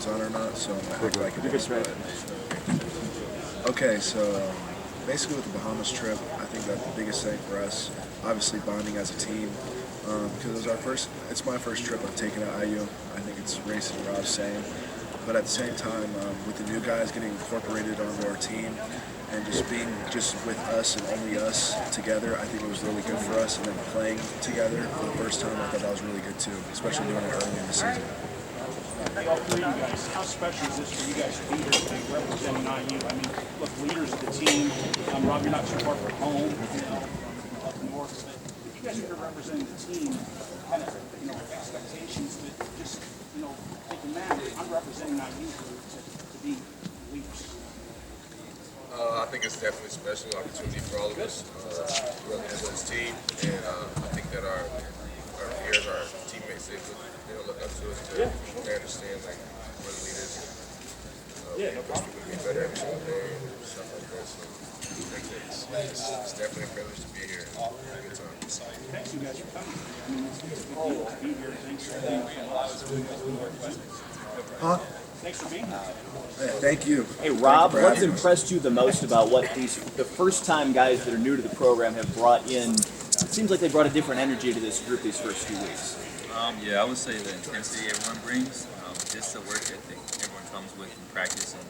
microphone's on or not, so I'm gonna act like it is. But okay, so basically with the Bahamas trip, I think that the biggest thing for us, obviously bonding as a team, because it's my first trip I've taken at IU. I think it's racing Rob's saying. But at the same time, with the new guys getting incorporated onto our team and just being just with us and only us together, I think it was really good for us. And then playing together for the first time, I thought that was really good too, especially doing it early in the season. All three of you guys, how special is this for you guys to be here today representing IU? I mean, look, leaders of the team. Rob, you're not too far from home, up north. But you guys are here representing the team, kind of, expectations that just, thinking, man, I'm representing IU to be leaders. I think it's definitely a special opportunity for all of us running as this team, and I think that our peers, our teammates, they look up to us to understand like we're the leaders. We push people to be better every single day and stuff like that. So it's definitely a privilege to be here. It's a good time. Thanks you guys for coming. I mean, it's a big deal to be here. Thanks for being here. Thanks for being here. Thank you. Hey, Rob, what's impressed you the most about what the first-time guys that are new to the program have brought in? It seems like they brought a different energy to this group these first few weeks. Yeah, I would say the intensity everyone brings, just the work ethic everyone comes with in practice, and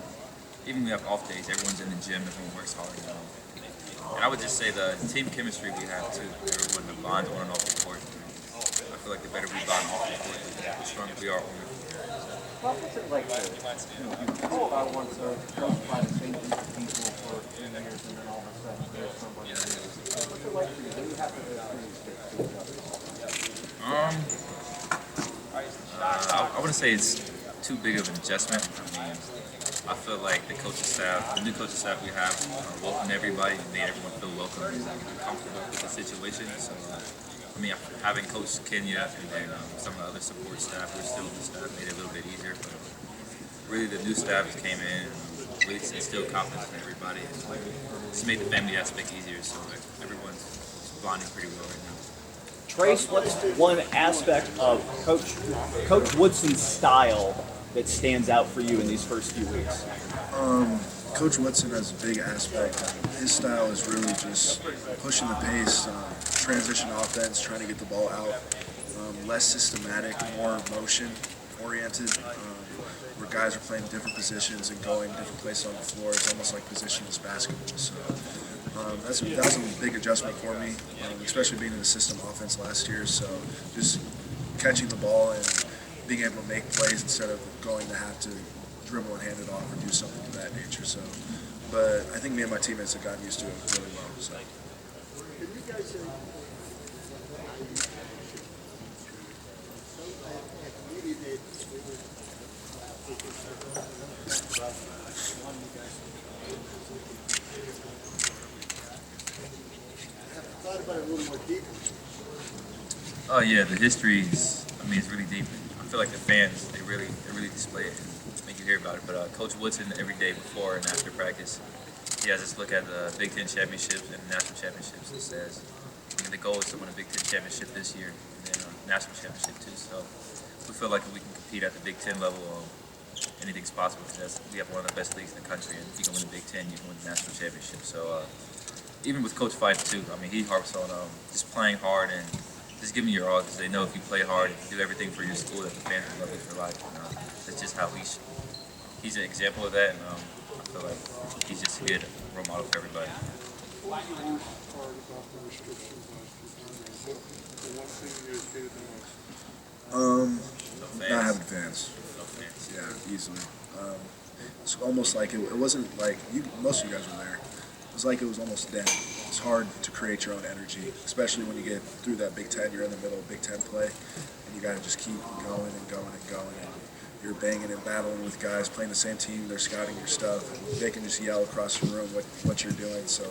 even we have off days, everyone's in the gym, everyone works hard. And I would just say the team chemistry we have too, everyone bonds on and off the court. I feel like the better we bond off the court, the stronger we are on the court. What was it like to, want to coach by the same group of people for 2 years and then all of a sudden there's somebody new? What's it like for you? What do you have to I wouldn't say it's too big of an adjustment. I mean, I feel like the coaching staff, the new coaching staff we have, welcomed everybody and made everyone feel welcome and comfortable with the situation. So, I mean, having coached Kenya and then some of the other support staff who are still in the staff made it a little bit easier. But really, the new staff just came in, really instilled confidence in everybody, and just made the family aspect easier. So everyone's bonding pretty well right now. Trayce, what's one aspect of Coach Woodson's style that stands out for you in these first few weeks? Coach Woodson has a big aspect. His style is really just pushing the pace, transition offense, trying to get the ball out, less systematic, more motion-oriented, where guys are playing different positions and going different places on the floor. It's almost like positionless basketball. So that was a big adjustment for me, especially being in the system offense last year. So just catching the ball and being able to make plays instead of going to have to dribble and hand it off or do something of that nature. So, but I think me and my teammates have gotten used to it really well. So. Oh yeah, the history is, it's really deep. I feel like the fans, they really display it and make you hear about it. But Coach Woodson, every day before and after practice, he has us look at the Big Ten championships and national championships. He says, the goal is to win a Big Ten championship this year and then a national championship too. So we feel like we can compete at the Big Ten level. Anything's possible because we have one of the best leagues in the country, and if you can win the Big Ten, you can win the national championship. So even with Coach Fife too, he harps on just playing hard and just give me your all, because they know if you play hard, if you do everything for your school, that the fans will love you for life. And, that's just how he's an example of that, and I feel like he's just a good role model for everybody. What was the worst part about the restrictions last year? The one thing you guys hated the most? Not having fans. No fans. Yeah, easily. It's almost like it wasn't like most of you guys were there. It was like it was almost dead. It's hard to create your own energy, especially when you get through that Big Ten. You're in the middle of Big Ten play, and you got to just keep going and going and going. And you're banging and battling with guys playing the same team. They're scouting your stuff, and they can just yell across the room what you're doing. So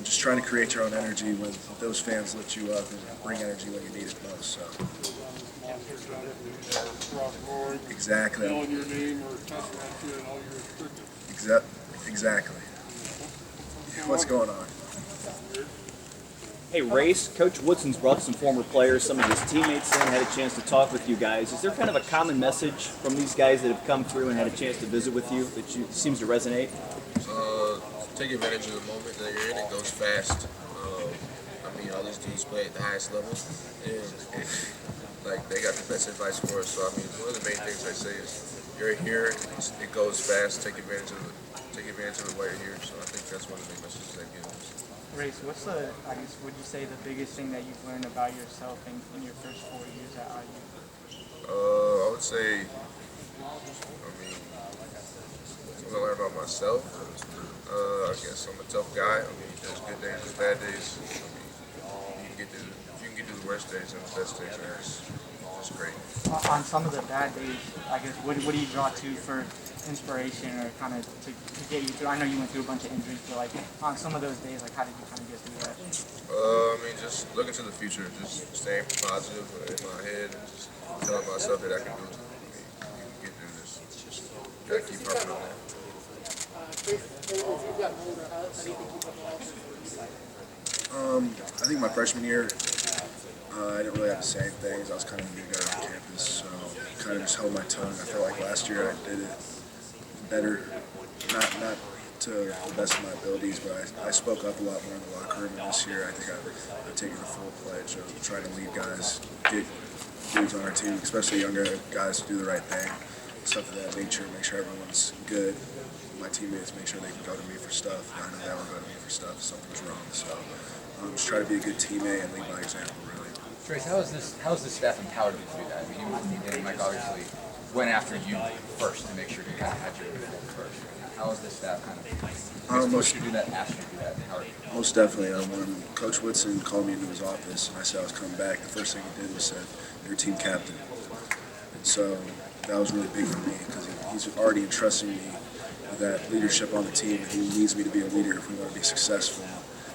just trying to create your own energy when those fans lift you up and bring energy when you need it most. So. Exactly. Yelling your name or cussing at you and all you're restricted. Exactly. What's going on? Hey, Race, Coach Woodson's brought some former players, some of his teammates in, had a chance to talk with you guys. Is there kind of a common message from these guys that have come through and had a chance to visit with you that seems to resonate? Take advantage of the moment that you're in. It goes fast. I mean, all these dudes play at the highest level, and like they got the best advice for us. So I mean, one of the main things I say is, you're here. It goes fast. Take advantage of it. Take advantage of it while you're here. So I think that's one of the main messages I give. Race, what's would you say the biggest thing that you've learned about yourself in your first 4 years at IU? I would say, I mean, what I learned about myself, I guess I'm a tough guy. I mean, there's good days, there's bad days. I mean, if you can get through the worst days and the best days, man, it's great. On some of the bad days, I guess, what do you draw to for inspiration or kind of to get you through? I know you went through a bunch of injuries, but like on some of those days, like how did you kind of get through that? I mean, just looking to the future, just staying positive in my head, and just telling myself that I can do it. I mean, you can get through this. Just gotta keep working on that. I think my freshman year, I didn't really have to say anything. I was kind of a new guy on campus, so kind of just held my tongue. I felt like last year I did it better, not to the best of my abilities, but I spoke up a lot more in the locker room. And this year, I think I've taken a full pledge of trying to lead guys, get dudes on our team, especially younger guys, to do the right thing, stuff of that nature, make sure everyone's good. My teammates make sure they can go to me for stuff. I know they will go to me for stuff if something's wrong. So just try to be a good teammate and lead by example, really. Trayce, how is the staff empowered to do that? I mean, you and Mike obviously went after you first to make sure you kind of had your first. How is the staff kind of pushed you to do that, asked you to do that, empowered you? Most definitely. When Coach Woodson called me into his office and I said I was coming back, the first thing he did was said, "You're team captain." And so that was really big for me because he's already entrusting me with that leadership on the team, and he needs me to be a leader if we want to be successful.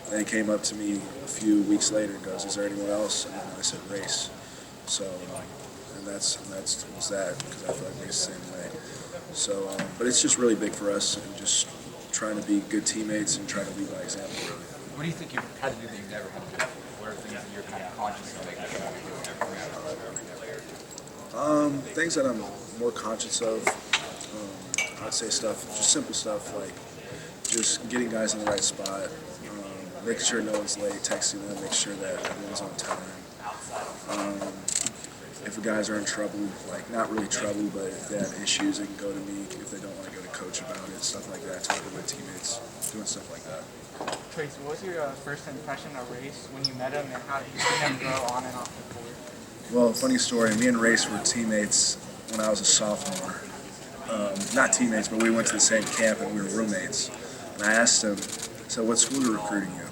Then he came up to me a few weeks later and goes, "Is there anyone else?" And then I said, "Race." So, and that's was that, because I feel like Race the same way. So, but it's just really big for us, and just trying to be good teammates and trying to lead by example, really. What do you think you've had to do that you've never had to do? What are things that you're kind of conscious of making sure that you're doing? Things that I'm more conscious of, I'd say stuff, just simple stuff like just getting guys in the right spot, making sure no one's late, texting them, make sure that everyone's on time. If the guys are in trouble, like not really trouble, but if they have issues, they can go to me. If they don't want to go to coach about it, stuff like that, talking to my teammates, doing stuff like that. Trayce, what was your first impression of Race when you met him, and how did you see him grow on and off the court? Well, funny story, me and Race were teammates when I was a sophomore. Not teammates, but we went to the same camp and we were roommates. And I asked him, so what school are recruiting you?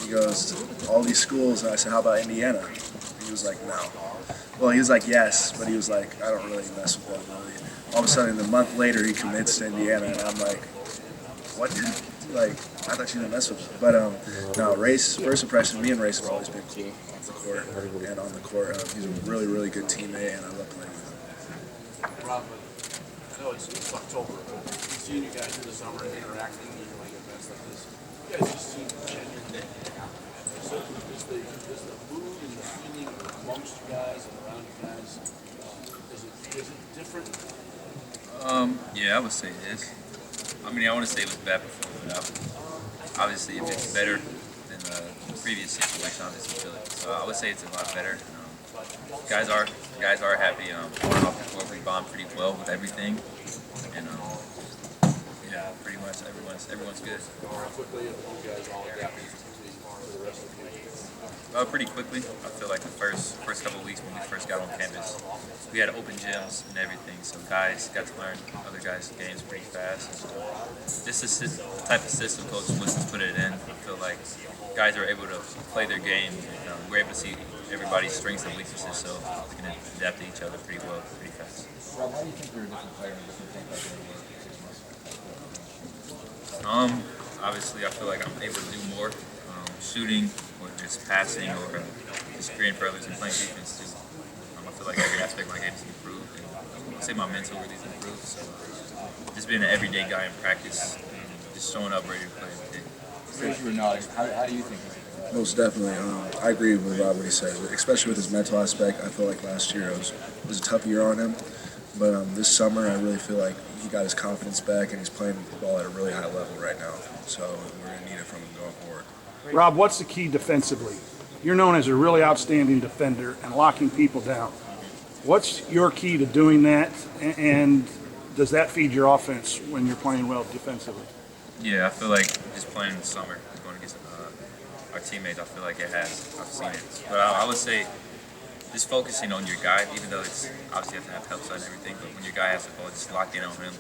He goes, all these schools. And I said, how about Indiana? He was like, no. Well, he was like, yes, but he was like, I don't really mess with them really. All of a sudden, a month later, he commits to Indiana, and I'm like, what, dude? Like, I thought you didn't mess with him. But no, Race, first impression, me and Race have always been cool off the court and on the court. He's a really, really good teammate, and I love playing with him. Rob, I know it's October, but we've seen you guys in the summer interacting, like events like this. You guys just seem genuine. So is the mood and the feeling amongst you guys and around you guys, is it different? Yeah, I would say it is. I mean, I want to say it was bad before, but obviously if it's better than the previous situation, obviously feel it. So I would say it's a lot better. Guys are happy. Going off the court, we bond pretty well with everything, and yeah, pretty much everyone's good. How quickly have you guys all adapted to the rest of the game? Pretty quickly. I feel like the first couple of weeks when we first got on campus, we had open gyms and everything, so guys got to learn other guys' games pretty fast. Just the type of system Coach Woodson's put it in, I feel like guys are able to play their game. We're able to see everybody's strengths and weaknesses, so we can adapt to each other pretty well, pretty fast. Rob, how do you think you're a different player in different things like that in 6 months? Obviously, I feel like I'm able to do more, shooting, or just passing, or just creating for others and playing defense too. I feel like every aspect of my game has improved, and I'd say my mental really has improved. So just being an everyday guy in practice, and just showing up ready to play every day. Since you were nodding, how do you think he's Most definitely. I agree with Rob what he said, especially with his mental aspect. I feel like last year was a tough year on him, but this summer I really feel like he got his confidence back and he's playing the ball at a really high level right now. So we're going to need it from him going forward. Rob, what's the key defensively? You're known as a really outstanding defender and locking people down. What's your key to doing that, and does that feed your offense when you're playing well defensively? Yeah, I feel like just playing in the summer, going against our teammates, I feel like it has. I've seen it. But I would say just focusing on your guy, even though it's obviously you have to have help side and everything, but when your guy has the ball, just lock in on him.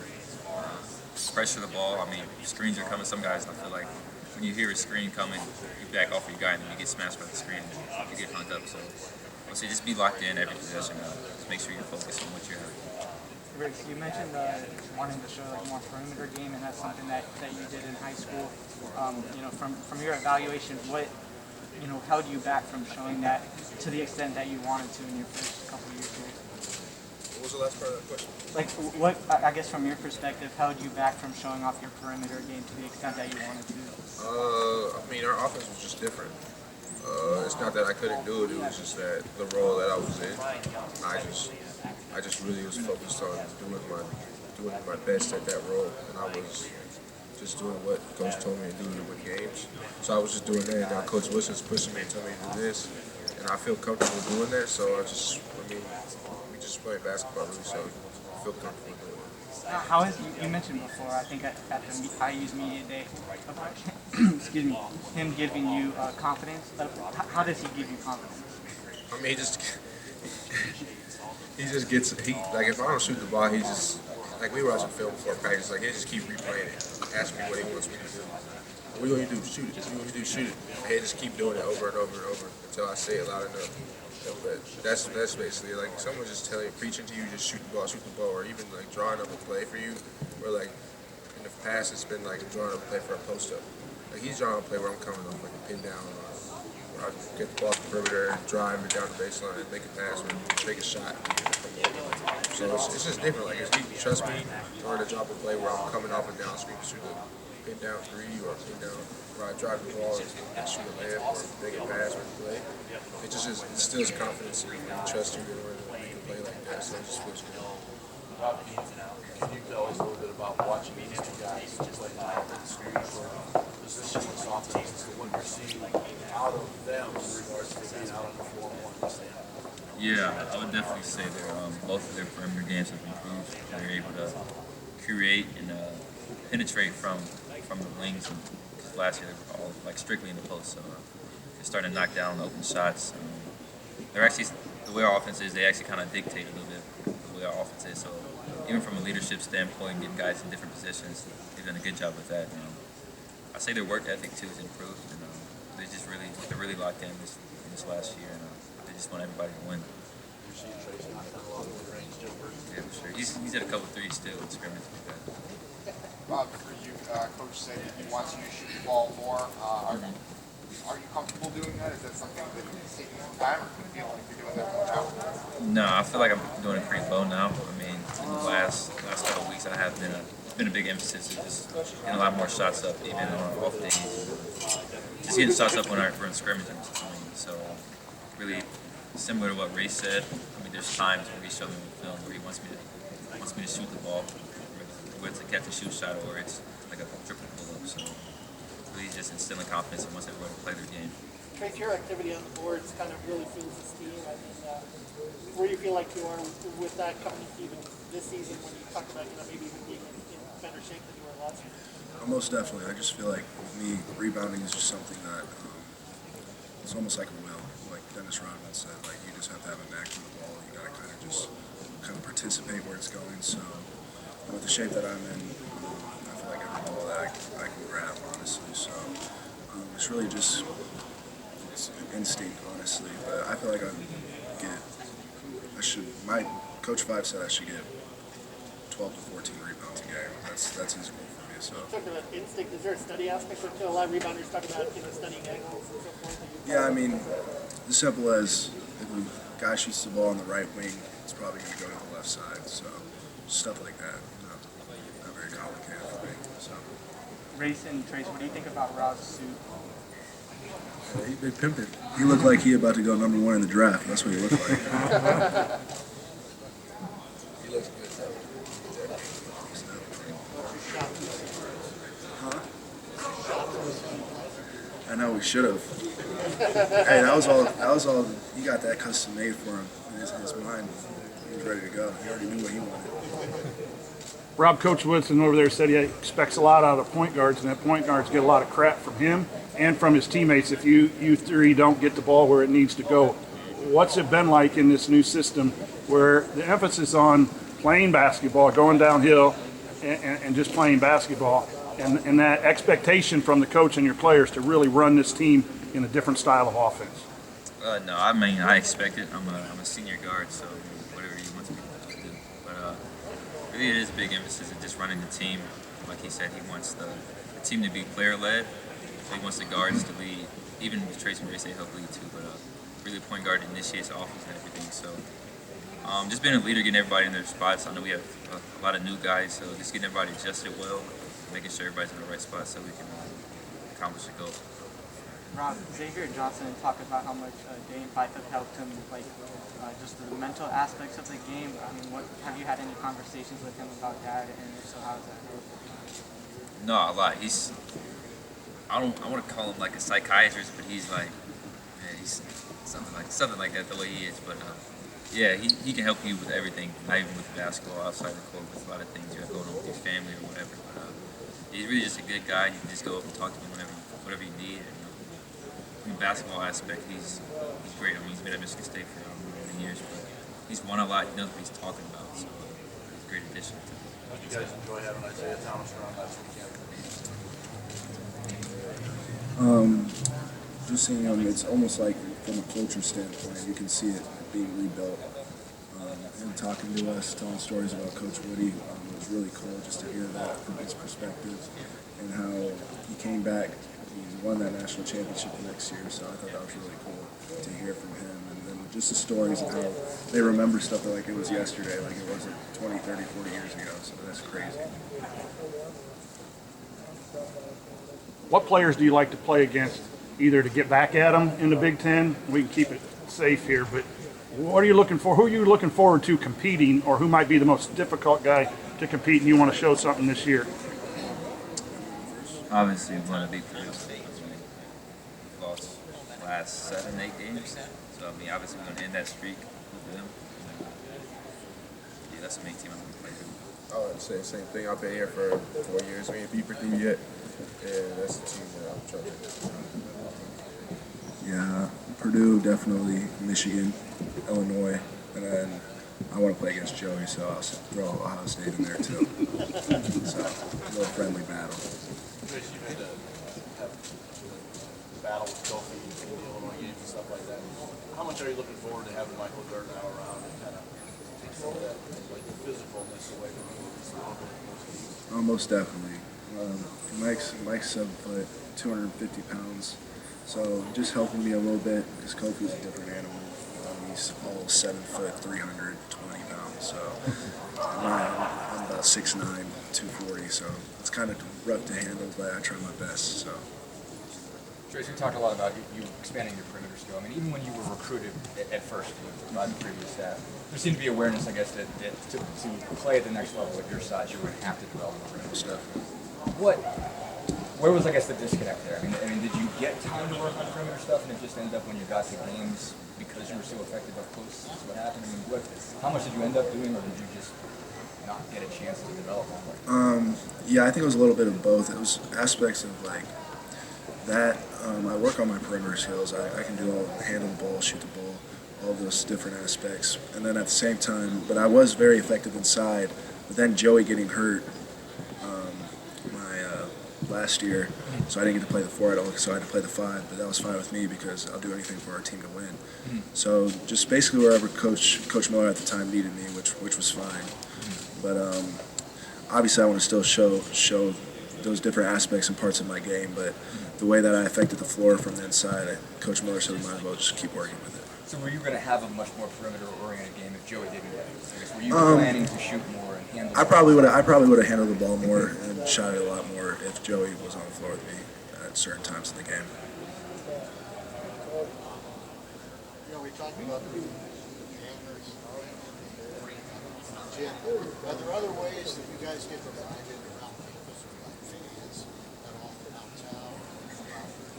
Pressure the ball. I mean, screens are coming. Some guys, I feel like, when you hear a screen coming, you back off your guy and then you get smashed by the screen and you get hung up. So I would say just be locked in every possession. Just make sure you're focused on what you're having. Rick, you mentioned wanting to show like more perimeter game, and that's something that you did in high school. From your evaluation, what held you back from showing that to the extent that you wanted to in your first couple of years here? What was the last part of that question? Like, what I guess from your perspective held you back from showing off your perimeter game to the extent that you wanted to? I mean, our offense was just different. It's not that I couldn't do it; it was just that the role that I was in, I just really was focused on doing my best at that role, and I was just doing what Coach told me to do to win games. So I was just doing that, and now Coach Wilson's pushing me and telling me to do this, and I feel comfortable doing that. So we just play basketball really, so I feel comfortable doing it. How is you mentioned before? I think at the IU's media day, excuse me, him giving you confidence. How does he give you confidence? I mean, he just gets like if I don't shoot the ball, he just like we were watching film before practice, like he just keep replaying it, ask me what he wants me to do. What do you do? Shoot it. What do you do? Shoot it. And he just keep doing it over and over and over until I say it loud enough. But that's basically like someone just telling you, preaching to you, just shoot the ball, or even like drawing up a play for you. Where like in the past it's been like drawing up a play for a post up. Like he's drawing a play where I'm coming off like a pin down, or I get the ball off the perimeter, drive it down the baseline, make a pass, or take a shot. So it's just different. Like if he trusts me or to drop a play where I'm coming off a down screen to shoot a pin down three or pin down where I drive the ball and shoot a layup or make a pass or play. It just instills confidence and trust you in order to make a play like that. So it just feels good. Rob, can you tell us a little bit about watching these two guys play now in school for positionless offenses, what you're seeing out of them in regards to being out on the floor more than this? Yeah, I would definitely say both of their perimeter games have improved. They're able to create and penetrate from the wings. And last year they were all like strictly in the post, so they're starting to knock down open shots. They're actually the way our offense is. They actually kind of dictate a little bit the way our offense is. So even from a leadership standpoint, getting guys in different positions, they've done a good job with that. I say their work ethic too has improved, and they're really locked in this last year. And, they just want everybody to win. Yeah, for sure. He's hit a couple threes still in scrimmage like that. Rob, for you, Coach said that he wants you to shoot the ball more. Are you comfortable doing that? Is that something that is taking some time, or do you feel like you're doing that more now? No, I feel like I'm doing it pretty low now. I mean, in the last couple of weeks, I have been a big emphasis of just getting a lot more shots up, even on off days. Just getting shots up when we're in scrimmaging. So really similar to what Ray said. I mean, there's times where he showed me the film where he wants me to shoot the ball, whether it's a catch and shoot shot or it's like a triple pull up. So really just instilling confidence and wants everybody to play their game. Trayce, your activity on the boards kind of really fuels the steam. I mean, where do you feel like you are with that coming into even this season when you talked about maybe even being in better shape than you were last year? Most definitely. I just feel like with me, rebounding is just something that it's almost like a will. Like Dennis Rodman said, like you just have to have a knack for the ball. You got to kind of participate where it's going. So with the shape that I'm in, I feel like every ball that I can grab, honestly. So it's really just instinct, honestly. But I feel like my Coach Five said I should get 12 to 14 rebounds a game. That's his goal for me. So. Talking about instinct, is there a study aspect to a lot of rebounders talk about studying angles and so forth? Yeah, I mean, as simple as if a guy shoots the ball on the right wing, it's probably going to go to the left side. So stuff like that, not very complicated for me. So. Race and Trayce, what do you think about Rob's suit? He big pimping. He looked like he about to go #1 in the draft. That's what he looked like. He looks good, though. I know we should have. Hey, that was all. He got that custom made for him in his mind. He was ready to go. He already knew what he wanted. Rob, Coach Woodson over there said he expects a lot out of point guards, and that point guards get a lot of crap from him and from his teammates if you three don't get the ball where it needs to go. What's it been like in this new system where the emphasis on playing basketball, going downhill, and just playing basketball, and that expectation from the coach and your players to really run this team in a different style of offense? No, I mean, I expect it. I'm a senior guard, so whatever he wants me to do. But really, it is a big emphasis of just running the team. Like he said, he wants the team to be player-led. So he wants the guards to lead. Even Trayce and Trayce, they help lead too. But really, the point guard initiates the offense and everything. So just being a leader, getting everybody in their spots. I know we have a lot of new guys, so just getting everybody adjusted well, making sure everybody's in the right spot so we can accomplish the goal. Rob, Xavier Johnson talked about how much Dane Fife have helped him with just the mental aspects of the game. I mean, have you had any conversations with him about that, and if so, how has that helped? No, a lot. I want to call him like a psychiatrist, but he's like, man, he's something like that the way he is. But yeah, he can help you with everything, not even with basketball, outside the court, with a lot of things you have going on with your family or whatever. But he's really just a good guy. You can just go up and talk to him whatever you need. And, from the basketball aspect, he's great. I mean, he's been at Michigan State for many years, but he's won a lot. He knows what he's talking about, so he's a great addition to him. How did you guys enjoy having Isaiah Thomas around last weekend? Just seeing him, it's almost like from a culture standpoint, you can see it being rebuilt. Him talking to us, telling stories about Coach Woody, it was really cool just to hear that from his perspective and how he came back. He won that national championship the next year, so I thought that was really cool to hear from him. And then just the stories of how they remember stuff like it was yesterday, like it wasn't 20, 30, 40 years ago, so that's crazy. What players do you like to play against, either to get back at them in the Big Ten? We can keep it safe here, but what are you looking for? Who are you looking forward to competing, or who might be the most difficult guy to compete and you want to show something this year? Obviously, we want to beat Purdue. We've lost the last 7, 8 games. So, I mean, obviously, we're going to end that streak with them. Yeah, that's the main team I want to play with. I would say the same thing. I've been here for 4 years. We ain't beat Purdue yet. And that's the team that I'm trying to. Yeah, Purdue, definitely, Michigan, Illinois, and then I want to play against Joey, so I'll throw Ohio State in there too. So, a little friendly battle. Trayce, you had to have a battle with Kofi in the Illinois games and stuff like that. How much are you looking forward to having Michael Durden now around and kind of take some of that like physicalness away from him? Most definitely. Mike's 7 foot, 250 pounds. So just helping me a little bit because Kofi's a different animal. He's all 7 foot, 320 pounds. So I'm about 6'9", 240. So it's kind of rough to handle, but I try my best. So. Trayce, we talked a lot about you expanding your perimeter skill. I mean, even when you were recruited at first by the previous staff, there seemed to be awareness, I guess, that to play at the next level at your size, you were going to have to develop perimeter stuff. Where was, I guess, the disconnect there? I mean, did you get time to work on perimeter stuff, and it just ended up when you got to games because you were so effective up close? That's what happened. I mean, how much did you end up doing, or did you just not get a chance to develop on? Yeah, I think it was a little bit of both. It was aspects of like that. I work on my perimeter skills. I can do handle the ball, shoot the ball, all those different aspects. And then at the same time, but I was very effective inside. But then Joey getting hurt last year, so I didn't get to play the 4 at all, so I had to play the 5, but that was fine with me because I'll do anything for our team to win. Mm-hmm. So just basically wherever Coach Miller at the time needed me, which was fine. Mm-hmm. But obviously I want to still show those different aspects and parts of my game, but the way that I affected the floor from the inside, Coach Miller said we might as well just keep working with it. So were you going to have a much more perimeter-oriented game if Joey didn't get it? Were you planning to shoot more and handle? I probably would have handled the ball more and shot it a lot more if Joey was on the floor with me at certain times of the game. You know, we talked about the hangers, gym. Are there other ways that you guys get reminded around campus or by fans that often downtown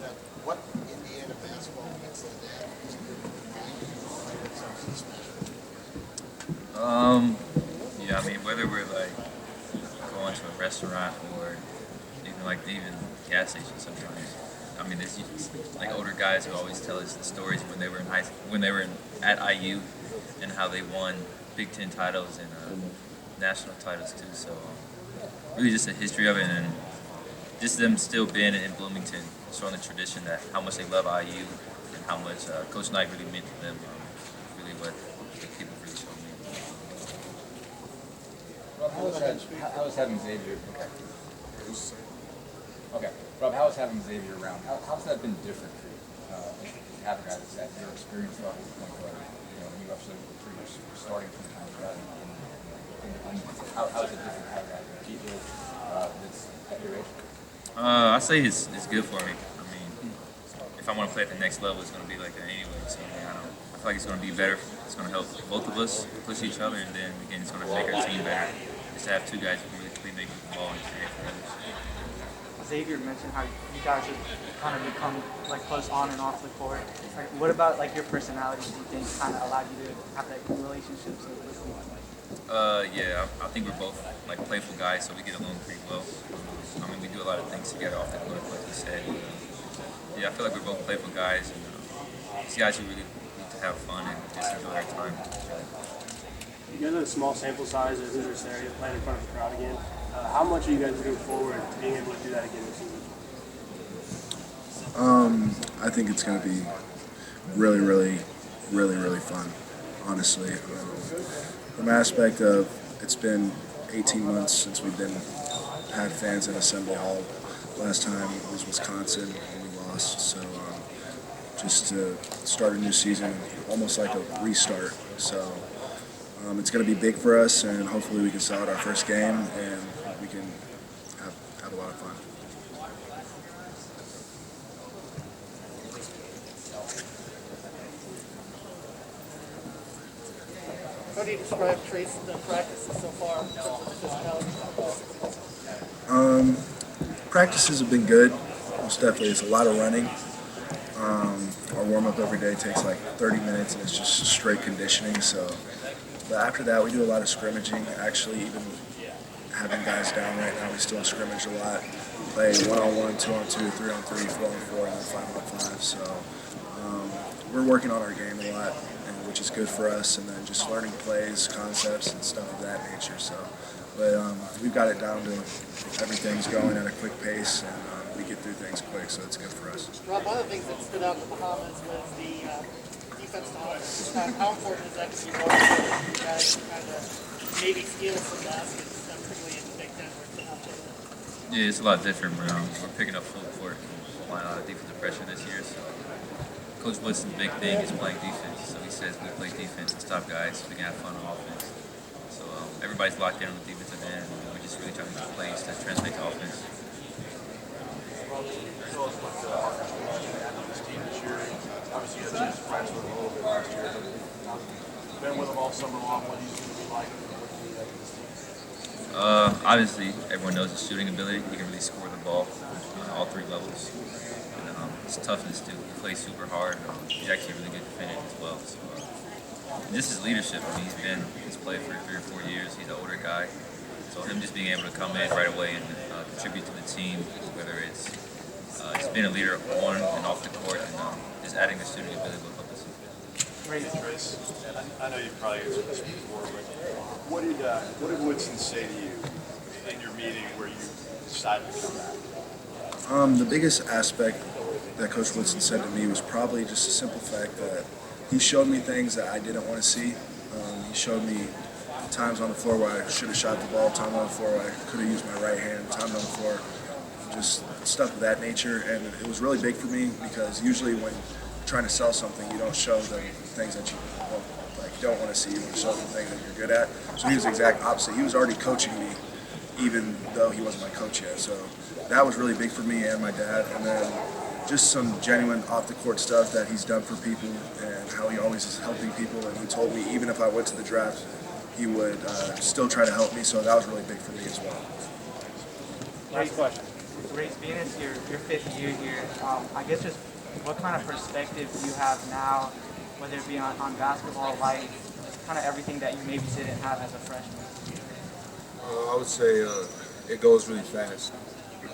that what Indiana basketball means to them is a good reminder of something special? Yeah, I mean, whether we're like going to a restaurant or even gas station sometimes. I mean, there's like older guys who always tell us the stories when they were in at IU and how they won Big Ten titles and national titles too. So really just the history of it and just them still being in Bloomington, showing the tradition that how much they love IU and how much Coach Knight really meant to them. Really what the people really showed me. Rob, how was having Xavier? Okay, Rob, how is having Xavier around? How's that been different for you? To have a guy that's at your experience level, point guard, you actually were starting from the time you got in. How is it different to have a guy compete with that's at your age? I say it's good for me. I mean, if I want to play at the next level, it's going to be like that anyway. So I feel like it's going to be better. It's going to help both of us push each other, and then again, it's going to make our team better. Just to have two guys who really make the ball and create for others. Xavier mentioned how you guys have kind of become like close on and off the court. Like, what about like your personalities do you think kind of allowed you to have that relationship so quickly? Yeah, I think we're both like playful guys, so we get along pretty well. I mean, we do a lot of things together off the court, like you said. Yeah, I feel like we're both playful guys, and these guys who really need to have fun and just enjoy our time. You guys have a small sample size of Hoosiers area playing in front of the crowd again. How much are you guys looking forward to being able to do that again this season? I think it's going to be really, really, really, really fun, honestly. From the aspect of it's been 18 months since we've had fans in Assembly Hall. Last time it was Wisconsin and we lost. So just to start a new season, almost like a restart. So it's going to be big for us, and hopefully we can sell out our first game and we can have a lot of fun. How do you describe Trayce the practices so far? Practices have been good. Most definitely, it's a lot of running. Our warm-up every day takes like 30 minutes, and it's just straight conditioning. But after that, we do a lot of scrimmaging. Actually, even having guys down right now, we still scrimmage a lot. Play 1-on-1, 2-on-2, 3-on-3, 4-on-4, and then 5-on-5. So we're working on our game a lot, which is good for us, and then just learning plays, concepts, and stuff of that nature. But we've got it down to everything's going at a quick pace, and we get through things quick, so it's good for us. Rob, one of the things that stood out in the Bahamas was the defense to offense. How important is that to you going forward for you guys to kind of maybe steal some baskets, particularly in the Big Ten where it's not there? Yeah, it's a lot different. We're picking up full court, applying a lot of defensive pressure this year. So Coach Woodson's big thing is playing defense. So he says we play defense and stop guys so we can have fun on offense. So everybody's locked in on the defensive end. We're just really trying to get plays to translate to offense. Tell us what this team this year. Obviously, you had a chance to practice with them a little bit last year. Been with them all summer long. What do you think it'll be like with this team? Obviously, everyone knows his shooting ability. He can really score the ball on all three levels. And his toughness too. He plays super hard. He's actually a really good defender as well. So, and just his leadership. I mean, he's played for 3 or 4 years. He's an older guy. So him just being able to come in right away and contribute to the team, whether it's just being a leader on and off the court, and just adding the shooting ability will help us. Trayce, I know you've probably answered this before, but what did Woodson say to you in your meeting where you decided to come back? The biggest aspect that Coach Woodson said to me was probably just the simple fact that he showed me things that I didn't want to see. He showed me times on the floor where I should have shot the ball, time on the floor where I could have used my right hand, time on the floor, just stuff of that nature. And it was really big for me because usually when you're trying to sell something, you don't show them things that you don't want to see. You want to show them things that you're good at. So he was the exact opposite. He was already coaching me, even though he wasn't my coach yet. So that was really big for me and my dad. And then just some genuine off-the-court stuff that he's done for people and how he always is helping people. And he told me even if I went to the draft, he would still try to help me. So that was really big for me as well. Last question. Race Venus, your fifth year here. I guess just what kind of perspective do you have now, whether it be on basketball, life, just kind of everything that you maybe didn't have as a freshman? I would say it goes really fast.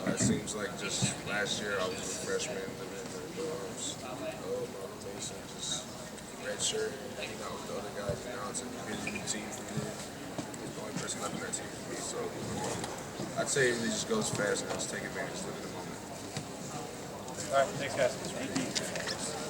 It seems like just last year I was a freshman, living in the dorms, rotation, just red shirt, hanging out with the other guys. And now it's a really new team for me. He's the only person left on that team for me. So I'd say it really just goes fast and just take advantage, live in the moment. All right, thanks guys. Thank you.